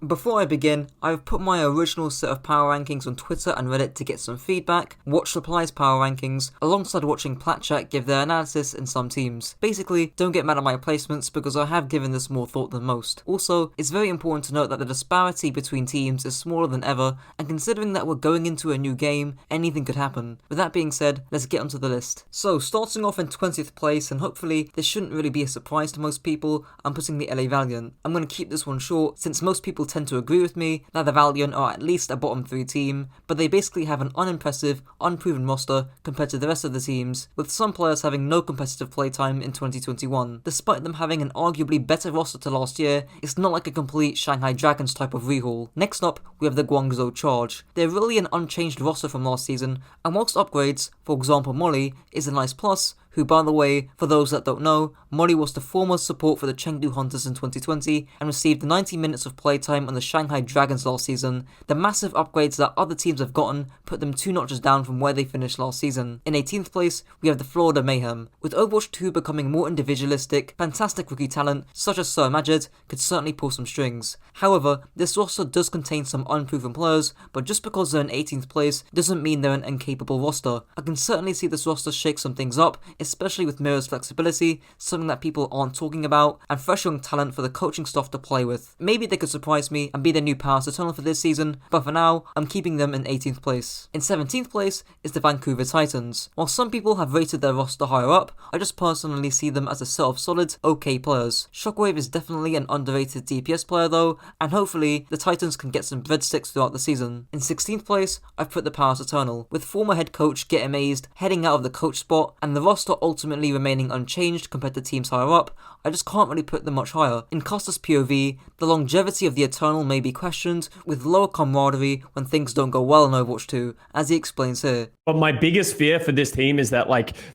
Before I begin, I've put my original set of power rankings on Twitter and Reddit to get some feedback, watch Reply's power rankings, alongside watching PlatChat give their analysis in some teams. Basically, don't get mad at my placements because I have given this more thought than most. Also, it's very important to note that the disparity between teams is smaller than ever, and considering that we're going into a new game, anything could happen. With that being said, let's get onto the list. So, starting off in 20th place, and hopefully this shouldn't really be a surprise to most people, I'm putting the LA Valiant. I'm going to keep this one short, since most people tend to agree with me that the Valiant are at least a bottom 3 team, but they basically have an unimpressive, unproven roster compared to the rest of the teams, with some players having no competitive playtime in 2021. Despite them having an arguably better roster to last year, it's not like a complete Shanghai Dragons type of rehaul. Next up, we have the Guangzhou Charge. They're really an unchanged roster from last season, and whilst upgrades, for example Molly, is a nice plus, who, by the way, for those that don't know, Molly was the former support for the Chengdu Hunters in 2020 and received 90 minutes of playtime on the Shanghai Dragons last season. The massive upgrades that other teams have gotten put them 2 notches down from where they finished last season. In 18th place, we have the Florida Mayhem. With Overwatch 2 becoming more individualistic, fantastic rookie talent such as Sir Majid could certainly pull some strings. However, this roster does contain some unproven players, but just because they're in 18th place doesn't mean they're an incapable roster. I can certainly see this roster shake some things up, especially with Mira's flexibility, something that people aren't talking about, and fresh young talent for the coaching staff to play with. Maybe they could surprise me and be the new Paris Eternal for this season, but for now, I'm keeping them in 18th place. In 17th place is the Vancouver Titans. While some people have rated their roster higher up, I just personally see them as a set of solid, okay players. Shockwave is definitely an underrated DPS player though, and hopefully, the Titans can get some breadsticks throughout the season. In 16th place, I've put the Paris Eternal, with former head coach Get Amazed heading out of the coach spot, and the roster ultimately remaining unchanged compared to teams higher up. I just can't really put them much higher. In Costa's POV, the longevity of the Eternal may be questioned, with lower camaraderie when things don't go well in Overwatch 2, as he explains here. But my biggest fear for this team is that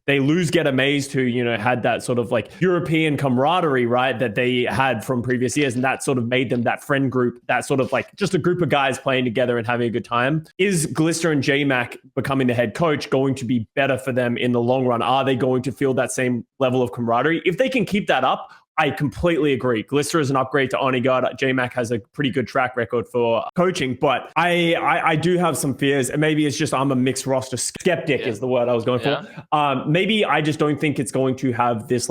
they lose Get Amazed, who had that sort of European camaraderie, right, that they had from previous years, and that sort of made them that friend group, that sort of just a group of guys playing together and having a good time. Is Glister and JMac becoming the head coach going to be better for them in the long run? Are they going to feel that same level of camaraderie? If they can keep that up, I completely agree. Glister is an upgrade to Onigard. JMac has a pretty good track record for coaching, but I do have some fears, and maybe it's just I'm a mixed roster skeptic is the word I was going for. Maybe I just don't think it's going to have this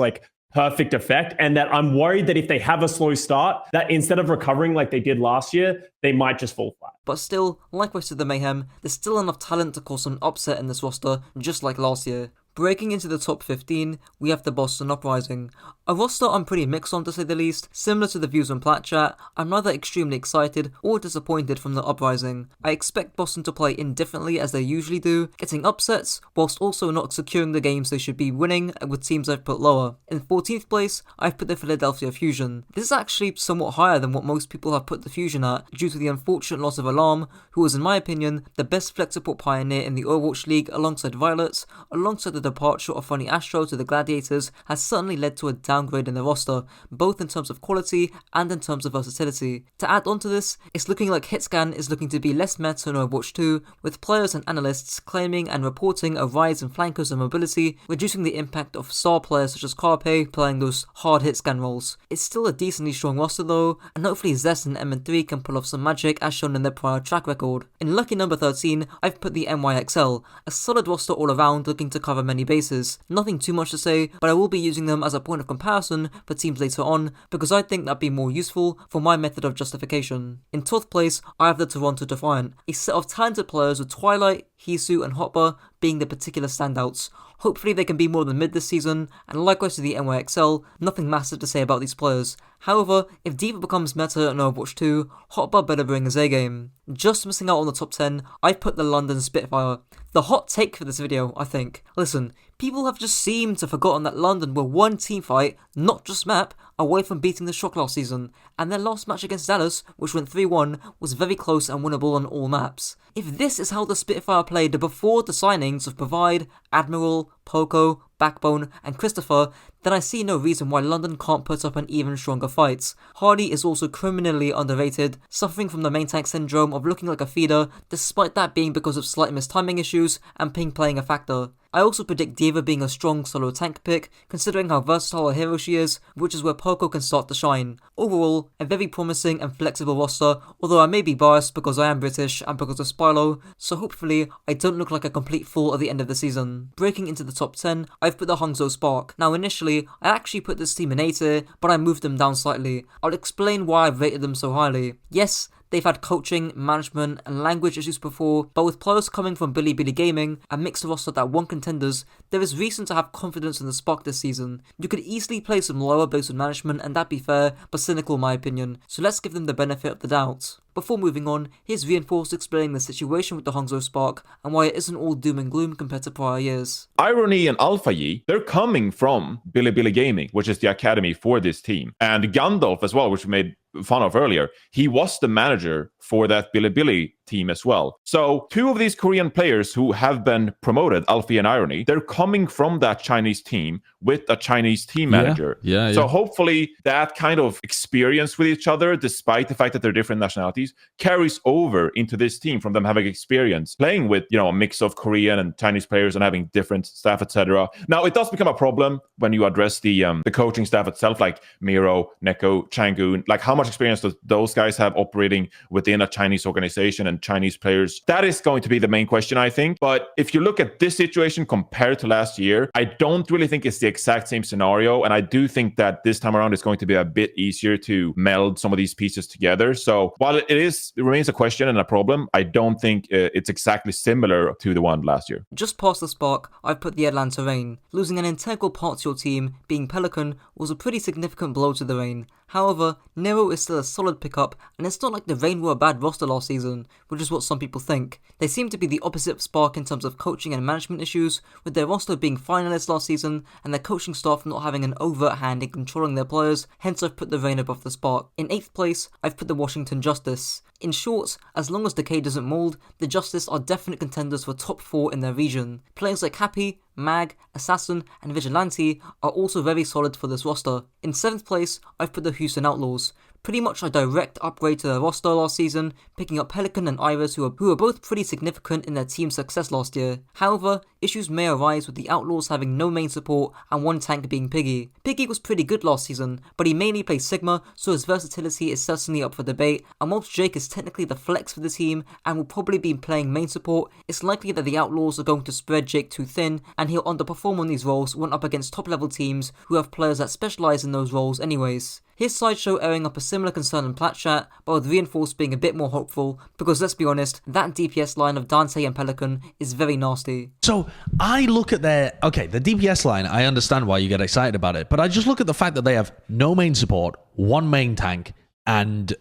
perfect effect, and that I'm worried that if they have a slow start, that instead of recovering like they did last year, they might just fall flat. But still, likewise to the Mayhem, there's still enough talent to cause an upset in this roster, just like last year. Breaking into the top 15, we have the Boston Uprising. A roster I'm pretty mixed on to say the least. Similar to the views on PlatChat, I'm neither extremely excited or disappointed from the Uprising. I expect Boston to play indifferently as they usually do, getting upsets, whilst also not securing the games they should be winning with teams I've put lower. In 14th place, I've put the Philadelphia Fusion. This is actually somewhat higher than what most people have put the Fusion at, due to the unfortunate loss of Alarm, who was in my opinion the best flex support pioneer in the Overwatch League alongside Violets, alongside the departure of Funny Astro to the Gladiators has certainly led to a downgrade in the roster, both in terms of quality and in terms of versatility. To add on to this, it's looking like Hitscan is looking to be less meta in Overwatch 2, with players and analysts claiming and reporting a rise in flankers and mobility, reducing the impact of star players such as Carpe playing those hard Hitscan roles. It's still a decently strong roster though, and hopefully Zest and MN3 can pull off some magic as shown in their prior track record. In lucky number 13, I've put the NYXL, a solid roster all around looking to cover many bases. Nothing too much to say, but I will be using them as a point of comparison for teams later on, because I think that'd be more useful for my method of justification. In 12th place, I have the Toronto Defiant, a set of talented players with Twilight, Hisu and Hopper being the particular standouts. Hopefully they can be more than mid this season, and likewise to the NYXL, nothing massive to say about these players. However, if D.Va becomes meta in Overwatch 2, Hotbar better bring his A-game. Just missing out on the top 10, I've put the London Spitfire. The hot take for this video, I think. Listen, people have just seemed to have forgotten that London were one teamfight, not just map, away from beating the Shock last season, and their last match against Dallas, which went 3-1, was very close and winnable on all maps. If this is how the Spitfire played before the signings of Provide, Admiral, Poco, Backbone, and Christopher, then I see no reason why London can't put up an even stronger fight. Hardy is also criminally underrated, suffering from the main tank syndrome of looking like a feeder, despite that being because of slight mistiming issues and ping playing a factor. I also predict D.Va being a strong solo tank pick, considering how versatile a hero she is, which is where Poco can start to shine. Overall, a very promising and flexible roster, although I may be biased because I am British and because of Spylo, so hopefully I don't look like a complete fool at the end of the season. Breaking into the top 10, I've put the Hangzhou Spark. Now initially, I actually put this team in A tier, but I moved them down slightly. I'll explain why I've rated them so highly. Yes, they've had coaching, management, and language issues before, but with players coming from Bilibili Gaming, a mixed roster that won contenders, there is reason to have confidence in the Spark this season. You could easily play some lower based on management, and that'd be fair, but cynical in my opinion, so let's give them the benefit of the doubt. Before moving on, here's Reinforced explaining the situation with the Hangzhou Spark and why it isn't all doom and gloom compared to prior years. Irony and Alpha Yi, they're coming from Bilibili Gaming, which is the academy for this team. And Gandalf as well, which we made fun of earlier, he was the manager for that Bilibili team as well. So two of these Korean players who have been promoted, Alfie and Irony, they're coming from that Chinese team with a Chinese team manager. So hopefully that kind of experience with each other, despite the fact that they're different nationalities, carries over into this team from them having experience playing with, a mix of Korean and Chinese players and having different staff, etc. Now, it does become a problem when you address the coaching staff itself, like Miro, Neko, Changun, like how much experience do those guys have operating within a Chinese organization and Chinese players? That is going to be the main question, I think. But if you look at this situation compared to last year, I don't really think it's the exact same scenario. And I do think that this time around it's going to be a bit easier to meld some of these pieces together. So while it remains a question and a problem, I don't think it's exactly similar to the one last year. Just past the Spark, I've put the Atlanta Reign. Losing an integral part to your team, being Pelican, was a pretty significant blow to the Reign. However, Nero is still a solid pickup, and it's not like the Reign were a bad roster last season, which is what some people think. They seem to be the opposite of Spark in terms of coaching and management issues, with their roster being finalists last season, and their coaching staff not having an overt hand in controlling their players, hence I've put the Reign above the Spark. In 8th place, I've put the Washington Justice. In short, as long as Decay doesn't mould, the Justice are definite contenders for top 4 in their region. Players like Happy, Mag, Assassin, and Vigilante are also very solid for this roster. In 7th place, I've put the Houston Outlaws. Pretty much a direct upgrade to their roster last season, picking up Pelican and Iris who are both pretty significant in their team's success last year. However, issues may arise with the Outlaws having no main support and one tank being Piggy. Piggy was pretty good last season, but he mainly plays Sigma, so his versatility is certainly up for debate, and whilst Jake is technically the flex for the team and will probably be playing main support, it's likely that the Outlaws are going to spread Jake too thin and he'll underperform on these roles when up against top level teams who have players that specialise in those roles anyways. Here's Sideshow airing up a similar concern in Plat Chat, but with Reinforced being a bit more hopeful, because let's be honest, that DPS line of Dante and Pelican is very nasty. So I look at the DPS line, I understand why you get excited about it, but I just look at the fact that they have no main support, one main tank, and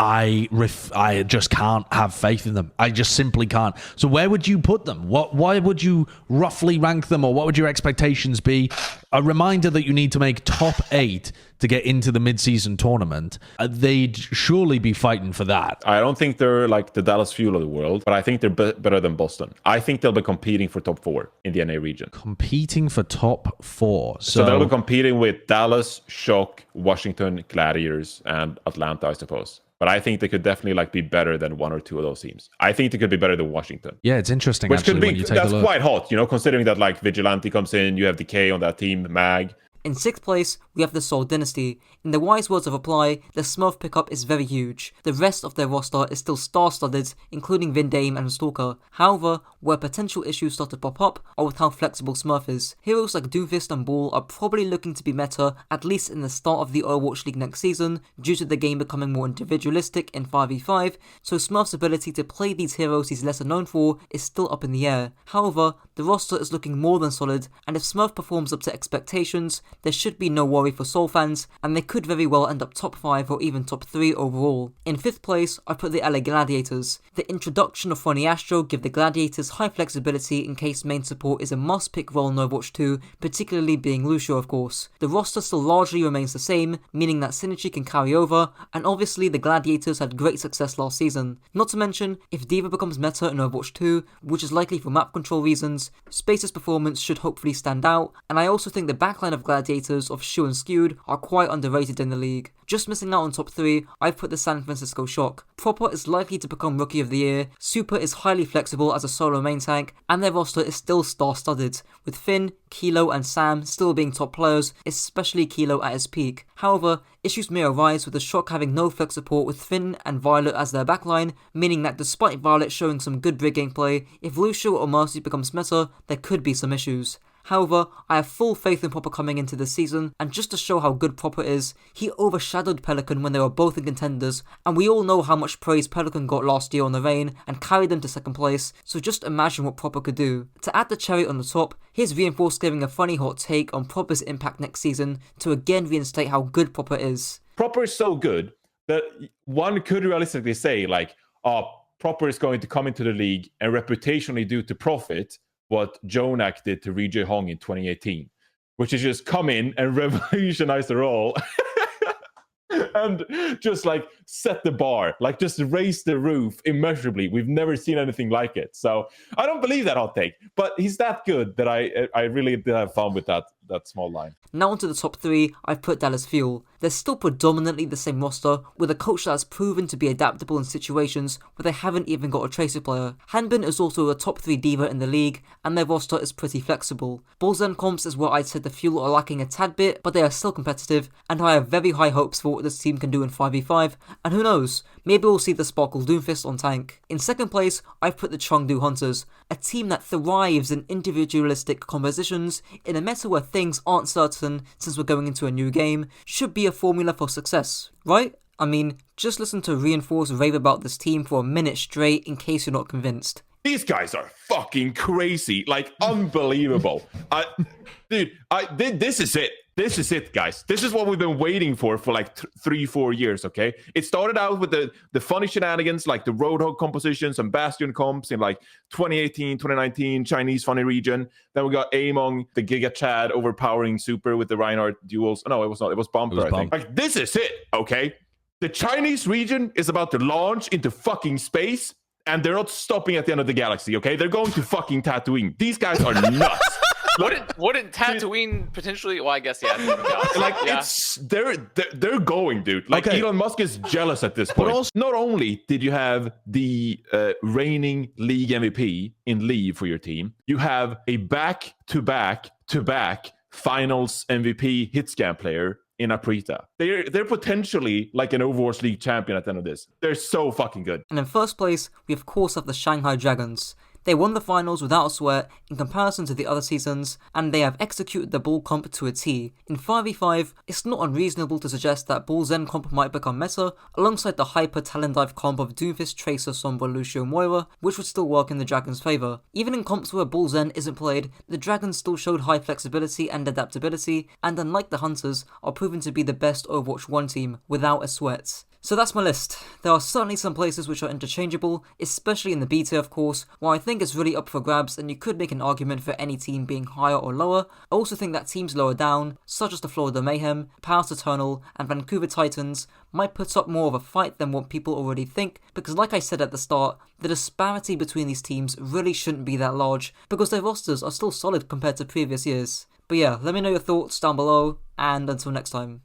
I just can't have faith in them. I just simply can't. So where would you put them? Why would you roughly rank them, or what would your expectations be? A reminder that you need to make top 8 to get into the mid-season tournament. They'd surely be fighting for that. I don't think they're like the Dallas Fuel of the world, but I think they're better than Boston. I think they'll be competing for top 4 in the NA region. Competing for top 4. So they'll be competing with Dallas, Shock, Washington, Gladiators, and Atlanta, I suppose. But I think they could definitely be better than one or two of those teams. I think they could be better than Washington. Yeah, it's interesting. Which actually, could be, when you take that's a look. quite hot, considering that Vigilante comes in, you have Decay on that team, Mag. In 6th place, we have the Soul Dynasty. In the wise words of Apply, the Smurf pickup is very huge. The rest of their roster is still star-studded, including Vindame and Stalker. However, where potential issues start to pop up are with how flexible Smurf is. Heroes like Doomfist and Ball are probably looking to be meta, at least in the start of the Overwatch League next season, due to the game becoming more individualistic in 5v5, so Smurf's ability to play these heroes he's lesser known for is still up in the air. However, the roster is looking more than solid, and if Smurf performs up to expectations, there should be no worry for Soul fans, and they could very well end up top 5 or even top 3 overall. In 5th place, I put the LA Gladiators. The introduction of Funny Astro give the Gladiators high flexibility in case main support is a must-pick role in Overwatch 2, particularly being Lucio of course. The roster still largely remains the same, meaning that synergy can carry over, and obviously the Gladiators had great success last season. Not to mention, if D.Va becomes meta in Overwatch 2, which is likely for map control reasons, Space's performance should hopefully stand out, and I also think the backline of Gladiators gladiators of Shu and Skewed are quite underrated in the league. Just missing out on top 3, I've put the San Francisco Shock. Proper is likely to become Rookie of the Year, Super is highly flexible as a solo main tank, and their roster is still star-studded, with Finn, Kilo and Sam still being top players, especially Kilo at his peak. However, issues may arise with the Shock having no flex support with Finn and Violet as their backline, meaning that despite Violet showing some good brig gameplay, if Lucio or Mercy becomes meta, there could be some issues. However, I have full faith in Proper coming into this season, and just to show how good Proper is, he overshadowed Pelican when they were both in contenders, and we all know how much praise Pelican got last year on the Reign and carried them to second place, so just imagine what Proper could do. To add the cherry on the top, here's Reinforced giving a funny hot take on Proper's impact next season to again reinstate how good Proper is. Proper is so good that one could realistically say, like, Proper is going to come into the league and reputationally do to Profit what Jonak did to Ri Hong in 2018, which is just come in and revolutionize the role and just like set the bar, like just raise the roof immeasurably. We've never seen anything like it. So I don't believe that hot take, but he's that good that I really did have fun with that small line. Now onto the top 3, I've put Dallas Fuel. They're still predominantly the same roster, with a coach that has proven to be adaptable in situations where they haven't even got a Tracer player. Hanbin is also a top 3 diva in the league, and their roster is pretty flexible. Bullzen comps is where I'd say the Fuel are lacking a tad bit, but they are still competitive, and I have very high hopes for what this team can do in 5v5, and who knows, maybe we'll see the Sparkle Doomfist on tank. In second place, I've put the Chengdu Hunters, a team that thrives in individualistic compositions in a meta where things aren't certain since we're going into a new game, should be a formula for success, right? I mean, just listen to Reinforce rave about this team for a minute straight in case you're not convinced. These guys are fucking crazy, like unbelievable. This is it. This is it, guys. This is what we've been waiting for like 3-4 years, okay? It started out with the funny shenanigans, like the Roadhog compositions and Bastion comps in like 2018, 2019, Chinese funny region. Then we got Among, the Giga Chad overpowering Super with the Reinhardt duels. No, it was not. It was Bumper, I think. Like, this is it, okay? The Chinese region is about to launch into fucking space, and they're not stopping at the end of the galaxy, okay? They're going to fucking Tatooine. These guys are nuts. Wouldn't Tatooine potentially? Well, I guess like yeah. They're going, dude. Like, Elon Musk is jealous at this point. Also, not only did you have the reigning league MVP in Lee for your team, you have a back-to-back finals MVP hit scan player in Aprita. They're potentially like an Overwatch League champion at the end of this. They're so fucking good. And in first place, we of course have the Shanghai Dragons. They won the finals without a sweat in comparison to the other seasons, and they have executed the Bull comp to a T. In 5v5, it's not unreasonable to suggest that Bull Zen comp might become meta, alongside the hyper talent dive comp of Doomfist, Tracer, Sombra, Lucio, Moira, which would still work in the Dragons' favour. Even in comps where Bull Zen isn't played, the Dragons still showed high flexibility and adaptability, and unlike the Hunters, are proven to be the best Overwatch 1 team without a sweat. So that's my list. There are certainly some places which are interchangeable, especially in the B tier of course, where I think it's really up for grabs and you could make an argument for any team being higher or lower. I also think that teams lower down, such as the Florida Mayhem, Paris Eternal, and Vancouver Titans, might put up more of a fight than what people already think, because like I said at the start, the disparity between these teams really shouldn't be that large, because their rosters are still solid compared to previous years. But yeah, let me know your thoughts down below, and until next time.